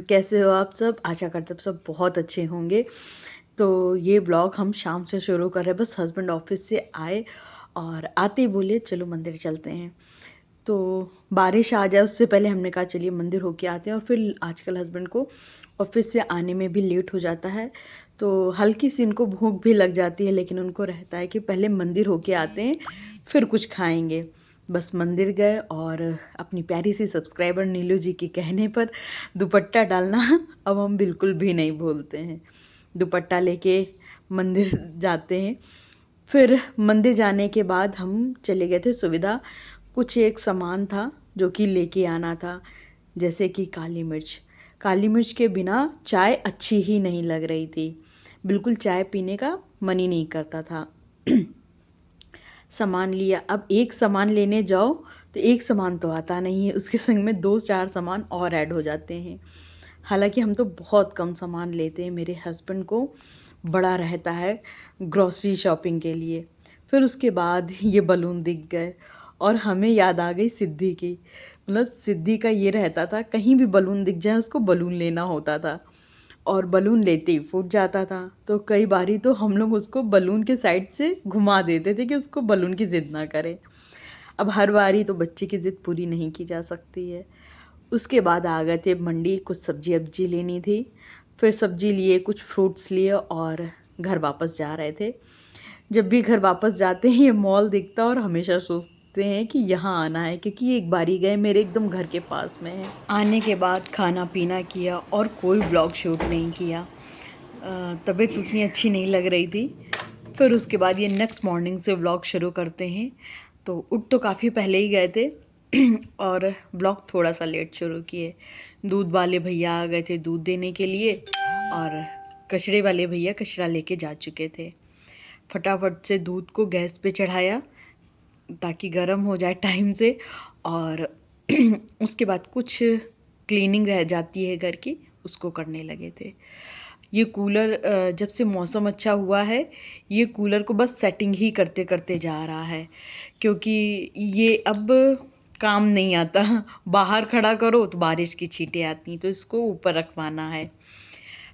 कैसे हो आप सब? आशा करते हैं सब बहुत अच्छे होंगे। तो ये व्लॉग हम शाम से शुरू कर रहे हैं, बस हस्बैंड ऑफिस से आए और आते ही बोले चलो मंदिर चलते हैं। तो बारिश आ जाए उससे पहले हमने कहा चलिए मंदिर होके आते हैं, और फिर आजकल हस्बैंड को ऑफिस से आने में भी लेट हो जाता है, तो हल्की सी इनको भूख भी लग जाती है, लेकिन उनको रहता है कि पहले मंदिर होके आते हैं फिर कुछ खाएंगे। बस मंदिर गए और अपनी प्यारी सी सब्सक्राइबर नीलू जी के कहने पर दुपट्टा डालना अब हम बिल्कुल भी नहीं भूलते हैं। दुपट्टा लेके मंदिर जाते हैं। फिर मंदिर जाने के बाद हम चले गए थे सुविधा। कुछ एक सामान था जो कि लेके आना था, जैसे कि काली मिर्च। काली मिर्च के बिना चाय अच्छी ही नहीं लग रही थी, बिल्कुल चाय पीने का मन ही नहीं करता था। सामान लिया। अब एक सामान लेने जाओ तो एक सामान तो आता नहीं है, उसके संग में 2-4 सामान और ऐड हो जाते हैं। हालांकि हम तो बहुत कम सामान लेते हैं, मेरे हस्बैंड को बड़ा रहता है ग्रॉसरी शॉपिंग के लिए। फिर उसके बाद ये बलून दिख गए और हमें याद आ गई सिद्धि की। मतलब सिद्धि का ये रहता था कहीं भी बलून दिख जाए उसको बलून लेना होता था, और बलून लेते ही फूट जाता था। तो कई बारी तो हम लोग उसको बलून के साइड से घुमा देते थे कि उसको बलून की ज़िद ना करे। अब हर बारी तो बच्चे की ज़िद पूरी नहीं की जा सकती है। उसके बाद आ गए थे मंडी, कुछ सब्जी अब्जी लेनी थी। फिर सब्जी लिए, कुछ फ्रूट्स लिए और घर वापस जा रहे थे। जब भी घर वापस जाते हैं ये मॉल दिखता और हमेशा सोचते हैं कि यहाँ आना है, क्योंकि एक बारी गए मेरे एकदम घर के पास में है। आने के बाद खाना पीना किया और कोई ब्लॉग शूट नहीं किया, तबीयत उतनी अच्छी नहीं लग रही थी। फिर उसके बाद ये नेक्स्ट मॉर्निंग से व्लॉग शुरू करते हैं। तो उठ तो काफ़ी पहले ही गए थे और व्लॉग थोड़ा सा लेट शुरू किए। दूध वाले भैया आ गए थे दूध देने के लिए, और कचड़े वाले भैया कचरा लेके जा चुके थे। फटाफट से दूध को गैस पे चढ़ाया ताकि गर्म हो जाए टाइम से, और उसके बाद कुछ क्लीनिंग रह जाती है घर की, उसको करने लगे थे। ये कूलर जब से मौसम अच्छा हुआ है ये कूलर को बस सेटिंग ही करते करते जा रहा है, क्योंकि ये अब काम नहीं आता। बाहर खड़ा करो तो बारिश की छींटें आती, तो इसको ऊपर रखवाना है।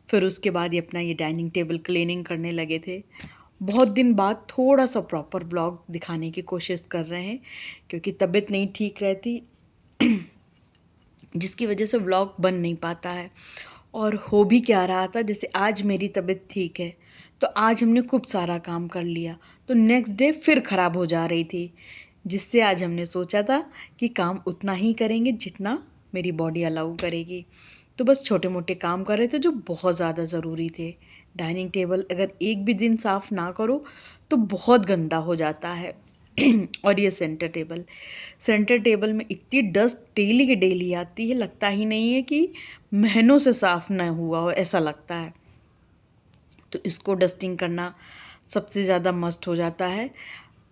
फिर उसके बाद ये अपना ये डाइनिंग टेबल क्लीनिंग करने लगे थे। बहुत दिन बाद थोड़ा सा प्रॉपर ब्लॉग दिखाने की कोशिश कर रहे हैं, क्योंकि तबीयत नहीं ठीक रहती जिसकी वजह से व्लॉग बन नहीं पाता है। और हो भी क्या रहा था, जैसे आज मेरी तबीयत ठीक है तो आज हमने खूब सारा काम कर लिया, तो नेक्स्ट डे फिर ख़राब हो जा रही थी, जिससे आज हमने सोचा था कि काम उतना ही करेंगे जितना मेरी बॉडी अलाउ करेगी। तो बस छोटे मोटे काम कर रहे थे जो बहुत ज़्यादा ज़रूरी थे। डाइनिंग टेबल अगर एक भी दिन साफ़ ना करो तो बहुत गंदा हो जाता है। और ये सेंटर टेबल में इतनी डस्ट डेली की डेली आती है, लगता ही नहीं है कि महीनों से साफ़ ना हुआ हो, ऐसा लगता है। तो इसको डस्टिंग करना सबसे ज़्यादा मस्ट हो जाता है।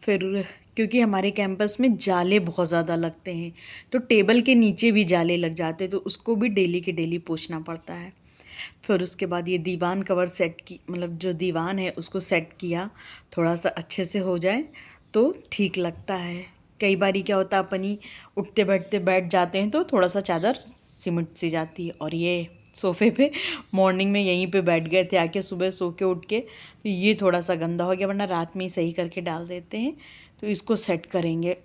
फिर क्योंकि हमारे कैंपस में जाले बहुत ज़्यादा लगते हैं, तो टेबल के नीचे भी जाले लग जाते हैं, तो उसको भी डेली के डेली पोंछना पड़ता है। फिर उसके बाद ये दीवान कवर सेट की, मतलब जो दीवान है उसको सेट किया, थोड़ा सा अच्छे से हो जाए तो ठीक लगता है। कई बारी क्या होता है अपन ही उठते बैठते बैठ जाते हैं तो थोड़ा सा चादर सिमट सी जाती है। और ये सोफ़े पे मॉर्निंग में यहीं पे बैठ गए थे आके, सुबह सो के उठ के, तो ये थोड़ा सा गंदा हो गया, वरना रात में ही सही करके डाल देते हैं। तो इसको सेट करेंगे।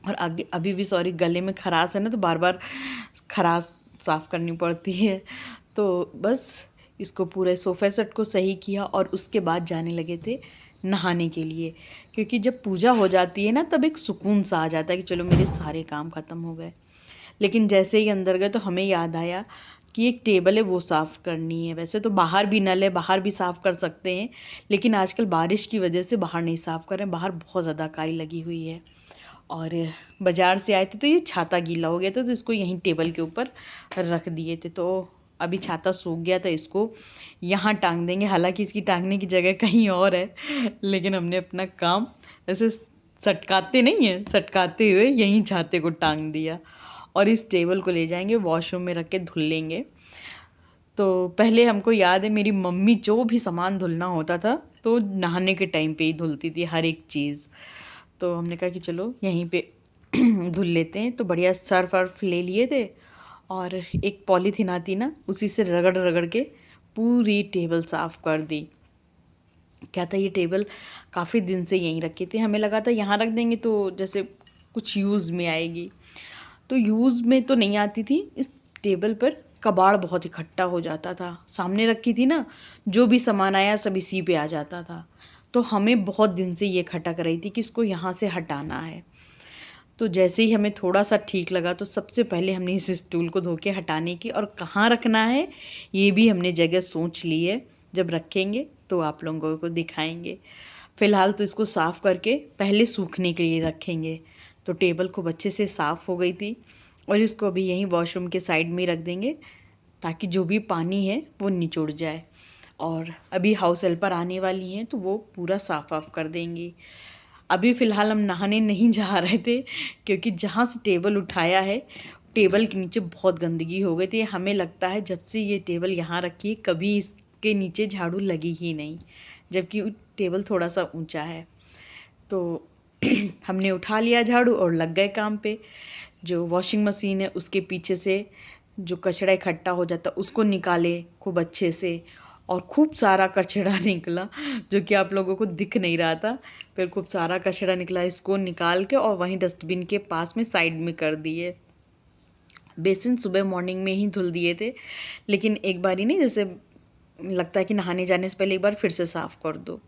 और आगे अभी भी सॉरी गले में खराश है ना, तो बार बार खराश साफ़ करनी पड़ती है। तो बस इसको पूरे सोफ़े सेट को सही किया और उसके बाद जाने लगे थे नहाने के लिए, क्योंकि जब पूजा हो जाती है ना तब एक सुकून सा आ जाता है कि चलो मेरे सारे काम ख़त्म हो गए। लेकिन जैसे ही अंदर गए तो हमें याद आया कि एक टेबल है वो साफ़ करनी है। वैसे तो बाहर भी नल है, बाहर भी साफ़ कर सकते हैं, लेकिन आजकल बारिश की वजह से बाहर नहीं साफ़ कर रहे हैं, बाहर बहुत ज़्यादा काई लगी हुई है। और बाज़ार से आए थे तो ये छाता गीला हो गया था, तो इसको यहीं टेबल के ऊपर रख दिए थे। तो अभी छाता सूख गया था, इसको यहाँ टांग देंगे। हालांकि इसकी टांगने की जगह कहीं और है, लेकिन हमने अपना काम ऐसे सटकाते नहीं है, सटकाते हुए यहीं छाते को टांग दिया। और इस टेबल को ले जाएंगे वॉशरूम में रख के धुल लेंगे। तो पहले हमको याद है मेरी मम्मी जो भी सामान धुलना होता था तो नहाने के टाइम पे ही धुलती थी हर एक चीज़। तो हमने कहा कि चलो यहीं पे धुल लेते हैं, तो बढ़िया सर्फ वर्फ ले लिए थे और एक पॉलीथीन आती ना, उसी से रगड़ रगड़ के पूरी टेबल साफ़ कर दी। क्या था, ये टेबल काफ़ी दिन से यहीं रखी थी, हमें लगा था यहाँ रख देंगे तो जैसे कुछ यूज़ में आएगी, तो यूज़ में तो नहीं आती थी। इस टेबल पर कबाड़ बहुत इकट्ठा हो जाता था, सामने रखी थी ना, जो भी सामान आया सब इसी पे आ जाता था। तो हमें बहुत दिन से ये खटक रही थी कि इसको यहाँ से हटाना है। तो जैसे ही हमें थोड़ा सा ठीक लगा तो सबसे पहले हमने इस स्टूल को धो के हटाने की, और कहाँ रखना है ये भी हमने जगह सोच ली है। जब रखेंगे तो आप लोगों को दिखाएंगे। फ़िलहाल तो इसको साफ़ करके पहले सूखने के लिए रखेंगे। तो टेबल खूब अच्छे से साफ़ हो गई थी, और इसको अभी यहीं वॉशरूम के साइड में रख देंगे ताकि जो भी पानी है वो निचुड़ जाए। और अभी हाउस हेल्पर आने वाली हैं तो वो पूरा साफ़ वाफ कर देंगी। अभी फ़िलहाल हम नहाने नहीं जा रहे थे, क्योंकि जहाँ से टेबल उठाया है टेबल के नीचे बहुत गंदगी हो गई थी। हमें लगता है जब से ये टेबल यहाँ रखी है कभी इसके नीचे झाड़ू लगी ही नहीं, जबकि टेबल थोड़ा सा ऊंचा है। तो हमने उठा लिया झाड़ू और लग गए काम पे। जो वॉशिंग मशीन है उसके पीछे से जो कचरा इकट्ठा हो जाता उसको निकाले खूब अच्छे से, और खूब सारा कचरा निकला जो कि आप लोगों को दिख नहीं रहा था। फिर खूब सारा कचरा निकला, इसको निकाल के और वहीं डस्टबिन के पास में साइड में कर दिए। बेसिन सुबह मॉर्निंग में ही धुल दिए थे, लेकिन एक बार ही नहीं, जैसे लगता है कि नहाने जाने से पहले एक बार फिर से साफ़ कर दो,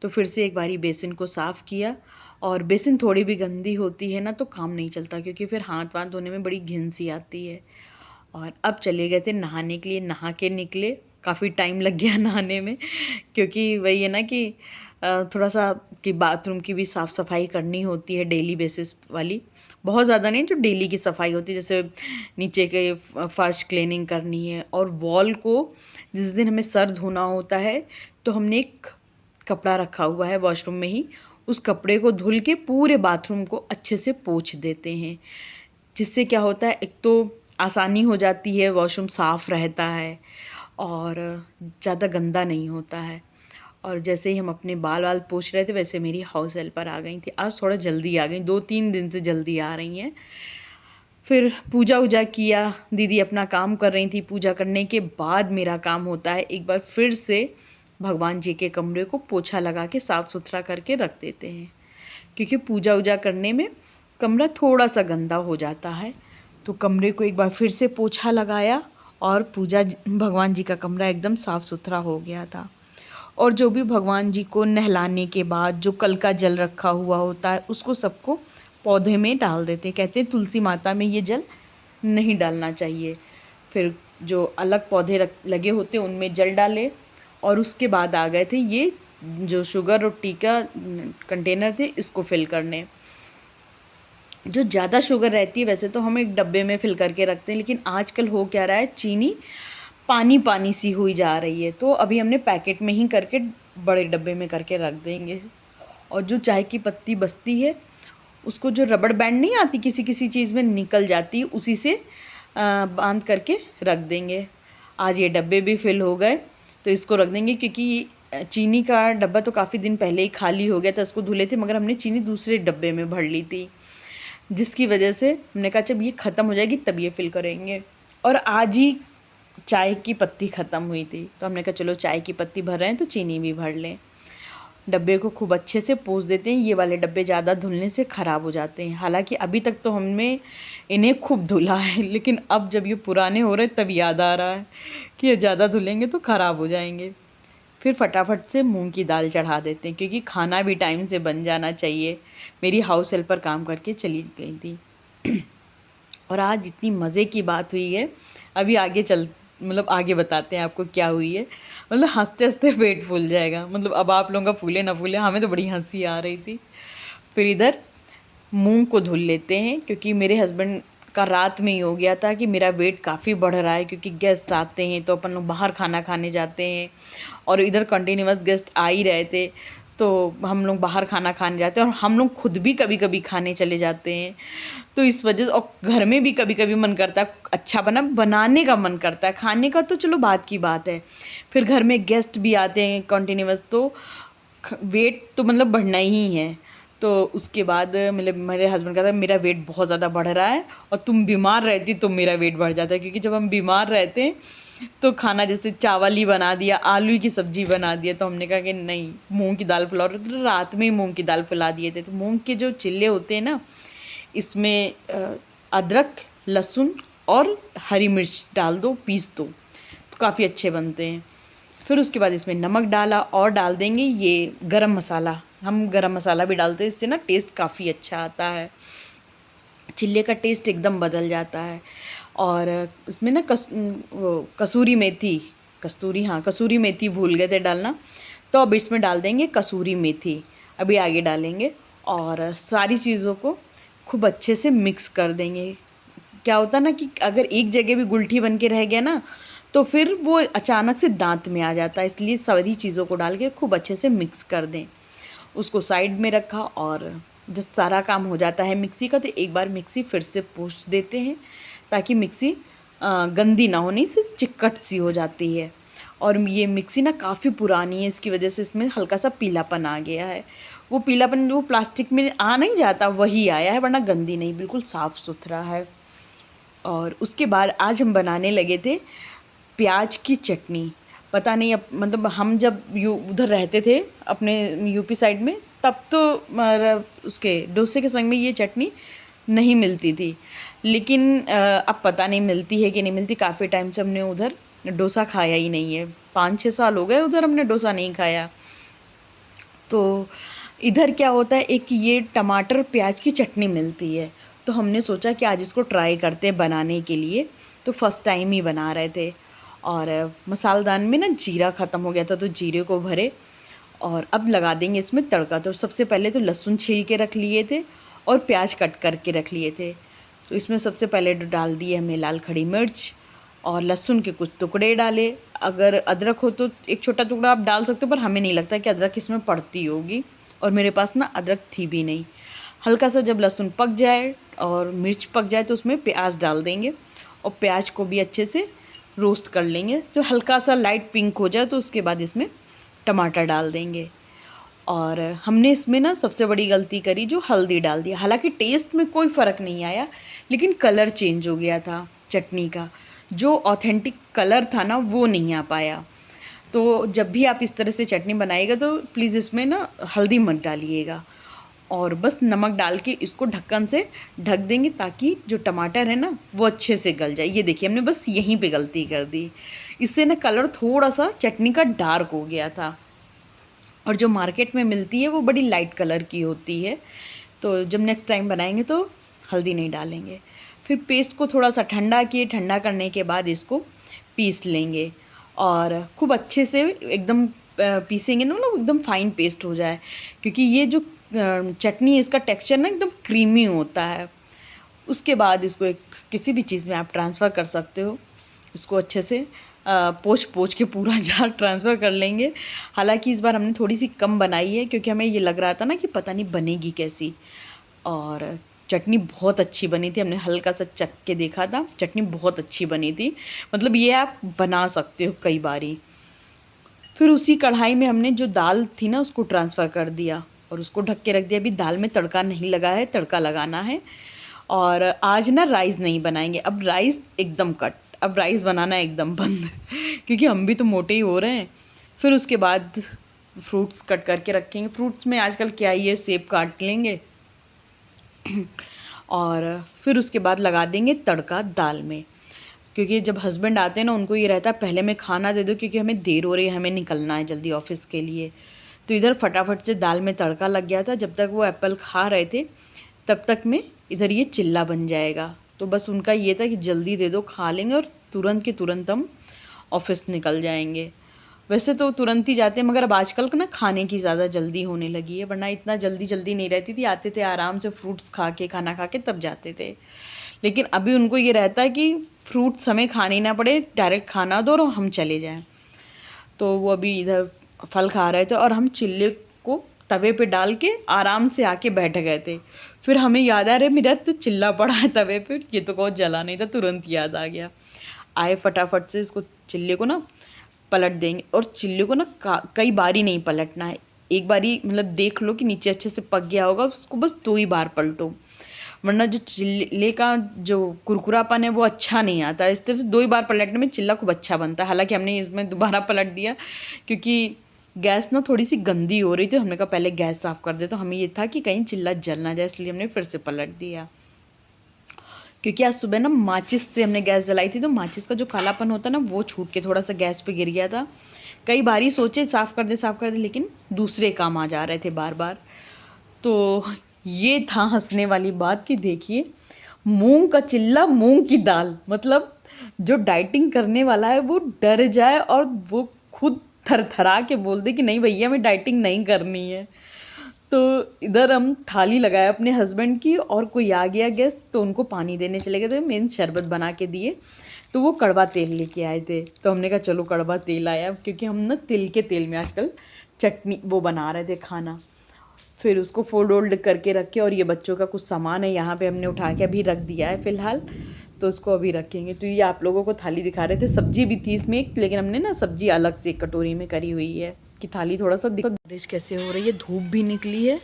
तो फिर से एक बारी बेसिन को साफ़ किया। और बेसिन थोड़ी भी गंदी होती है ना तो काम नहीं चलता, क्योंकि फिर हाथ वाथ धोने में बड़ी घिन सी आती है। और अब चले गए थे नहाने के लिए, नहा के निकले, काफ़ी टाइम लग गया नहाने में, क्योंकि वही है ना कि थोड़ा सा कि बाथरूम की भी साफ़ सफाई करनी होती है डेली बेसिस वाली, बहुत ज़्यादा नहीं, जो डेली की सफाई होती है, जैसे नीचे के फर्श क्लीनिंग करनी है। और वॉल को जिस दिन हमें सर धोना होता है तो हमने एक कपड़ा रखा हुआ है वॉशरूम में ही, उस कपड़े को धुल के पूरे बाथरूम को अच्छे से पोंछ देते हैं, जिससे क्या होता है, एक तो आसानी हो जाती है, वॉशरूम साफ़ रहता है और ज़्यादा गंदा नहीं होता है। और जैसे ही हम अपने बाल वाल पोंछ रहे थे वैसे मेरी हाउस हेल्पर आ गई थी। आज थोड़ा जल्दी आ गई, 2-3 दिन से जल्दी आ रही हैं। फिर पूजा वूजा किया, दीदी अपना काम कर रही थी। पूजा करने के बाद मेरा काम होता है एक बार फिर से भगवान जी के कमरे को पोछा लगा के साफ़ सुथरा करके रख देते हैं, क्योंकि पूजा वूजा करने में कमरा थोड़ा सा गंदा हो जाता है। तो कमरे को एक बार फिर से पोछा लगाया और भगवान जी का कमरा एकदम साफ़ सुथरा हो गया था। और जो भी भगवान जी को नहलाने के बाद जो कल का जल रखा हुआ होता है उसको सबको पौधे में डाल देते। कहते हैं तुलसी माता में ये जल नहीं डालना चाहिए। फिर जो अलग पौधे लगे होते उनमें जल डाले, और उसके बाद आ गए थे ये जो शुगर और टी का कंटेनर थे इसको फिल करने। जो ज़्यादा शुगर रहती है वैसे तो हम एक डब्बे में फिल करके रखते हैं, लेकिन आजकल हो क्या रहा है, चीनी पानी पानी सी हुई जा रही है, तो अभी हमने पैकेट में ही करके बड़े डब्बे में करके रख देंगे। और जो चाय की पत्ती बचती है उसको जो रबड़ बैंड नहीं आती किसी किसी चीज़ में निकल जाती है, उसी से बांध करके रख देंगे। आज ये डब्बे भी फिल हो गए तो इसको रख देंगे, क्योंकि चीनी का डब्बा तो काफ़ी दिन पहले ही खाली हो गया था, इसको धुले थे मगर हमने चीनी दूसरे डब्बे में भर ली थी, जिसकी वजह से हमने कहा जब ये ख़त्म हो जाएगी तब ये फिल करेंगे। और आज ही चाय की पत्ती ख़त्म हुई थी तो हमने कहा चलो चाय की पत्ती भर रहे हैं तो चीनी भी भर लें। डब्बे को खूब अच्छे से पोंछ देते हैं, ये वाले डब्बे ज़्यादा धुलने से ख़राब हो जाते हैं। हालांकि अभी तक तो हमने इन्हें खूब धुला है, लेकिन अब जब ये पुराने हो रहे हैं तब याद आ रहा है कि ये ज़्यादा धुलेंगे तो ख़राब हो जाएंगे। फिर फटाफट से मूंग की दाल चढ़ा देते हैं, क्योंकि खाना भी टाइम से बन जाना चाहिए। मेरी हाउस हेल्पर काम करके चली गई थी। और आज इतनी मज़े की बात हुई है, अभी आगे बताते हैं आपको क्या हुई है। मतलब हंसते हंसते पेट फूल जाएगा, मतलब अब आप लोगों का फूले ना फूले, हमें तो बड़ी हंसी आ रही थी। फिर इधर मूंग को धुल लेते हैं, क्योंकि मेरे हस्बैंड का रात में ही हो गया था कि मेरा वेट काफ़ी बढ़ रहा है, क्योंकि गेस्ट आते हैं तो अपन लोग बाहर खाना खाने जाते हैं, और इधर कंटिन्यूअस गेस्ट आ ही रहे थे तो हम लोग बाहर खाना खाने जाते हैं, और हम लोग खुद भी कभी कभी खाने चले जाते हैं। तो इस वजह से, और घर में भी कभी कभी मन करता है अच्छा बनाने का मन करता है, खाने का तो चलो बात की बात है, फिर घर में गेस्ट भी आते हैं कंटिन्यूअस, तो वेट तो मतलब बढ़ना ही है। तो उसके बाद मतलब मेरे हस्बैंड का था मेरा वेट बहुत ज़्यादा बढ़ रहा है और तुम बीमार रहती तो मेरा वेट बढ़ जाता है, क्योंकि जब हम बीमार रहते हैं तो खाना जैसे चावल ही बना दिया, आलू की सब्जी बना दिया, तो हमने कहा कि नहीं, मूंग की दाल फुलाओ। तो रात में ही मूंग की दाल फुला दिए थे। तो मूंग के जो चिल्ले होते हैं ना, इसमें अदरक, लहसुन और हरी मिर्च डाल दो, पीस दो, तो काफ़ी अच्छे बनते हैं। फिर उसके बाद इसमें नमक डाला और डाल देंगे ये गरम मसाला। हम गरम मसाला भी डालते हैं, इससे ना टेस्ट काफ़ी अच्छा आता है, चिल्ले का टेस्ट एकदम बदल जाता है। और इसमें ना कसूरी मेथी, कसूरी मेथी भूल गए थे डालना, तो अब इसमें डाल देंगे कसूरी मेथी, अभी आगे डालेंगे। और सारी चीज़ों को खूब अच्छे से मिक्स कर देंगे। क्या होता है ना कि अगर एक जगह भी गुलठी बन के रह गया ना, तो फिर वो अचानक से दांत में आ जाता है, इसलिए सारी चीज़ों को डाल के खूब अच्छे से मिक्स कर दें। उसको साइड में रखा, और जब सारा काम हो जाता है मिक्सी का, तो एक बार मिक्सी फिर से पोंछ देते हैं, ताकि मिक्सी गंदी ना होने से चिकट सी हो जाती है। और ये मिक्सी ना काफ़ी पुरानी है, इसकी वजह से इसमें हल्का सा पीलापन आ गया है। वो पीलापन जो प्लास्टिक में आ नहीं जाता वही आया है, वरना गंदी नहीं, बिल्कुल साफ़ सुथरा है। और उसके बाद आज हम बनाने लगे थे प्याज की चटनी। पता नहीं, अब मतलब हम जब उधर रहते थे अपने यूपी साइड में, तब तो उसके डोसे के संग में ये चटनी नहीं मिलती थी, लेकिन अब पता नहीं मिलती है कि नहीं मिलती। काफ़ी टाइम से हमने उधर डोसा खाया ही नहीं है, 5-6 साल हो गए उधर हमने डोसा नहीं खाया। तो इधर क्या होता है, एक ये टमाटर प्याज की चटनी मिलती है, तो हमने सोचा कि आज इसको ट्राई करते हैं बनाने के लिए। तो फर्स्ट टाइम ही बना रहे थे, और मसालदान में ना जीरा ख़त्म हो गया था, तो जीरे को भरे और अब लगा देंगे इसमें तड़का। तो सबसे पहले तो लहसुन छील के रख लिए थे और प्याज कट करके रख लिए थे। तो इसमें सबसे पहले डाल दिए हमने लाल खड़ी मिर्च और लहसुन के कुछ टुकड़े डाले। अगर अदरक हो तो एक छोटा टुकड़ा आप डाल सकते हो, पर हमें नहीं लगता कि अदरक इसमें पड़ती होगी, और मेरे पास ना अदरक थी भी नहीं। हल्का सा जब लहसुन पक जाए और मिर्च पक जाए तो उसमें प्याज डाल देंगे, और प्याज को भी अच्छे से रोस्ट कर लेंगे। जो हल्का सा लाइट पिंक हो जाए तो उसके बाद इसमें टमाटर डाल देंगे। और हमने इसमें ना सबसे बड़ी गलती करी, जो हल्दी डाल दी। हालांकि टेस्ट में कोई फ़र्क नहीं आया, लेकिन कलर चेंज हो गया था चटनी का, जो ऑथेंटिक कलर था ना वो नहीं आ पाया। तो जब भी आप इस तरह से चटनी बनाइएगा तो प्लीज़ इसमें ना हल्दी मत डालिएगा, और बस नमक डाल के इसको ढक्कन से ढक देंगे, ताकि जो टमाटर है ना वो अच्छे से गल जाए। ये देखिए, हमने बस यहीं पे गलती कर दी, इससे ना कलर थोड़ा सा चटनी का डार्क हो गया था, और जो मार्केट में मिलती है वो बड़ी लाइट कलर की होती है। तो जब नेक्स्ट टाइम बनाएंगे तो हल्दी नहीं डालेंगे। फिर पेस्ट को थोड़ा सा ठंडा किए, ठंडा करने के बाद इसको पीस लेंगे, और खूब अच्छे से एकदम पीसेंगे ना, मतलब एकदम फाइन पेस्ट हो जाए, क्योंकि ये जो चटनी है इसका टेक्सचर ना एकदम क्रीमी होता है। उसके बाद इसको एक किसी भी चीज़ में आप ट्रांसफ़र कर सकते हो। इसको अच्छे से पोंछ पोंछ के पूरा जार ट्रांसफ़र कर लेंगे। हालांकि इस बार हमने थोड़ी सी कम बनाई है, क्योंकि हमें ये लग रहा था ना कि पता नहीं बनेगी कैसी। और चटनी बहुत अच्छी बनी थी, हमने हल्का सा चख के देखा था, चटनी बहुत अच्छी बनी थी। मतलब ये आप बना सकते हो कई बारी। फिर उसी कढ़ाई में हमने जो दाल थी ना उसको ट्रांसफ़र कर दिया और उसको ढक के रख दिया। अभी दाल में तड़का नहीं लगा है, तड़का लगाना है। और आज ना राइस नहीं बनाएंगे, अब राइस एकदम कट, अब राइस बनाना एकदम बंद क्योंकि हम भी तो मोटे ही हो रहे हैं। फिर उसके बाद फ्रूट्स कट करके रखेंगे। फ्रूट्स में आजकल क्या ही है, सेब काट लेंगे और फिर उसके बाद लगा देंगे तड़का दाल में, क्योंकि जब हस्बैंड आते हैं ना उनको ये रहता है पहले मैं खाना दे दूँ, क्योंकि हमें देर हो रही है, हमें निकलना है जल्दी ऑफिस के लिए। तो इधर फटाफट से दाल में तड़का लग गया था। जब तक वो एप्पल खा रहे थे तब तक में इधर ये चिल्ला बन जाएगा। तो बस उनका ये था कि जल्दी दे दो, खा लेंगे और तुरंत के तुरंत हम ऑफिस निकल जाएंगे। वैसे तो तुरंत ही जाते हैं, मगर अब आजकल ना खाने की ज़्यादा जल्दी होने लगी है, वरना इतना जल्दी जल्दी नहीं रहती थी। आते थे आराम से फ्रूट्स खा के, खाना खा के तब जाते थे। लेकिन अभी उनको ये रहता है कि फ्रूट्स हमें खाने ना पड़े, डायरेक्ट खाना दो और हम चले जाएं। तो वो अभी इधर फल खा रहे थे और हम चिल्ले को तवे पे डाल के आराम से आके बैठ गए थे। फिर हमें याद आ रहा है मेरा तो चिल्ला पड़ा है तवे पे, ये तो बहुत जला नहीं था, तुरंत याद आ गया। आए फटाफट से इसको चिल्ले को ना पलट देंगे, और चिल्ले को ना कई बारी नहीं पलटना है, एक बार ही मतलब देख लो कि नीचे अच्छे से पक गया होगा, उसको बस 2 ही बार पलटो, वरना जो चिल्ले का जो कुरकुरापन है वो अच्छा नहीं आता। इस तरह से 2 ही बार पलटने में चिल्ला खूब अच्छा बनता है। हालाँकि हमने इसमें दोबारा पलट दिया क्योंकि गैस ना थोड़ी-सी गंदी हो रही थी, हमने कहा पहले गैस साफ़ कर दे, तो हमें ये था कि कहीं चिल्ला जल ना जाए, इसलिए हमने फिर से पलट दिया। क्योंकि आज सुबह ना माचिस से हमने गैस जलाई थी, तो माचिस का जो कालापन होता है ना वो छूट के थोड़ा सा गैस पे गिर गया था। कई बार ही सोचे साफ़ कर दे, लेकिन दूसरे काम आ जा रहे थे बार बार। तो ये था हंसने वाली बात कि देखिए, मूंग का चिल्ला मूंग की दाल, मतलब जो डाइटिंग करने वाला है वो डर जाए और वो खुद थरथरा के बोल दे कि नहीं भैया मैं डाइटिंग नहीं करनी है। तो इधर हम थाली लगाए अपने हस्बैंड की, और कोई आ गया गेस्ट तो उनको पानी देने चले गए थे, मेन शरबत बना के दिए। तो वो कड़वा तेल लेके आए थे, तो हमने कहा चलो कड़वा तेल आया, क्योंकि हम ना तिल के तेल में आजकल चटनी वो बना रहे थे खाना। फिर उसको फोल्ड वोल्ड करके रखे, और ये बच्चों का कुछ सामान है यहाँ पे हमने उठा के अभी रख दिया है फ़िलहाल, तो उसको अभी रखेंगे। तो ये आप लोगों को थाली दिखा रहे थे, सब्जी भी थी इसमें एक, लेकिन हमने ना सब्जी अलग से एक कटोरी में करी हुई है कि थाली थोड़ा सा बारिश कैसे हो रही है, धूप भी निकली है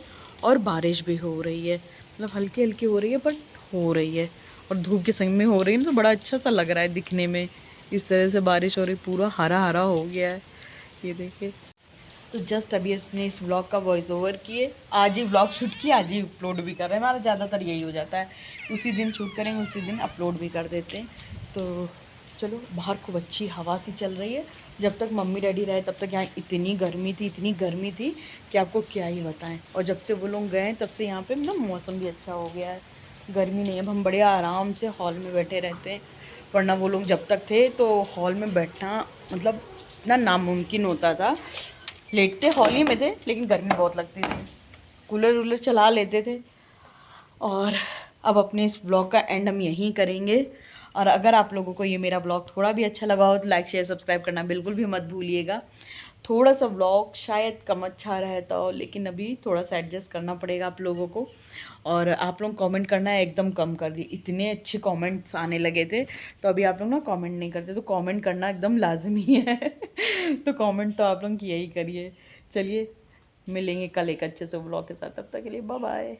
और बारिश भी हो रही है, मतलब हल्की हल्की हो रही है बट हो रही है, और धूप के संग में हो रही है ना, तो बड़ा अच्छा सा लग रहा है दिखने में। इस तरह से बारिश हो रही, पूरा हरा हरा हो गया है, ये देखिए। तो जस्ट अभी इसने इस व्लॉग का वॉइस ओवर किए, आज ही व्लॉग शूट किया, आज ही अपलोड भी कर रहे हैं। हमारा ज़्यादातर यही हो जाता है, उसी दिन शूट करेंगे उसी दिन अपलोड भी कर देते हैं। तो चलो, बाहर खूब अच्छी हवा सी चल रही है। जब तक मम्मी डैडी रहे तब तक यहाँ इतनी गर्मी थी कि आपको क्या ही बताएं। और जब से वो लोग गए तब से यहाँ पे ना मौसम भी अच्छा हो गया है, गर्मी नहीं है। अब हम बड़े आराम से हॉल में बैठे रहते हैं, वरना वो लोग जब तक थे तो हॉल में बैठना मतलब ना नामुमकिन होता था। लेटते हॉल ही में थे, लेकिन गर्मी बहुत लगती थी, कूलर वूलर चला लेते थे। और अब अपने इस ब्लॉग का एंड हम यहीं करेंगे। और अगर आप लोगों को ये मेरा ब्लॉग थोड़ा भी अच्छा लगा हो तो लाइक शेयर सब्सक्राइब करना बिल्कुल भी मत भूलिएगा। थोड़ा सा ब्लॉग शायद कम अच्छा रहता हो, लेकिन अभी थोड़ा सा एडजस्ट करना पड़ेगा आप लोगों को। और आप लोग कमेंट करना एकदम कम कर दिए, इतने अच्छे कमेंट्स आने लगे थे। तो अभी आप लोग ना कमेंट नहीं करते, तो कमेंट करना एकदम लाजमी है। तो कमेंट तो आप लोग किया ही करिए। चलिए, मिलेंगे कल एक अच्छे से ब्लॉग के साथ, तब तक के लिए बाय बाय।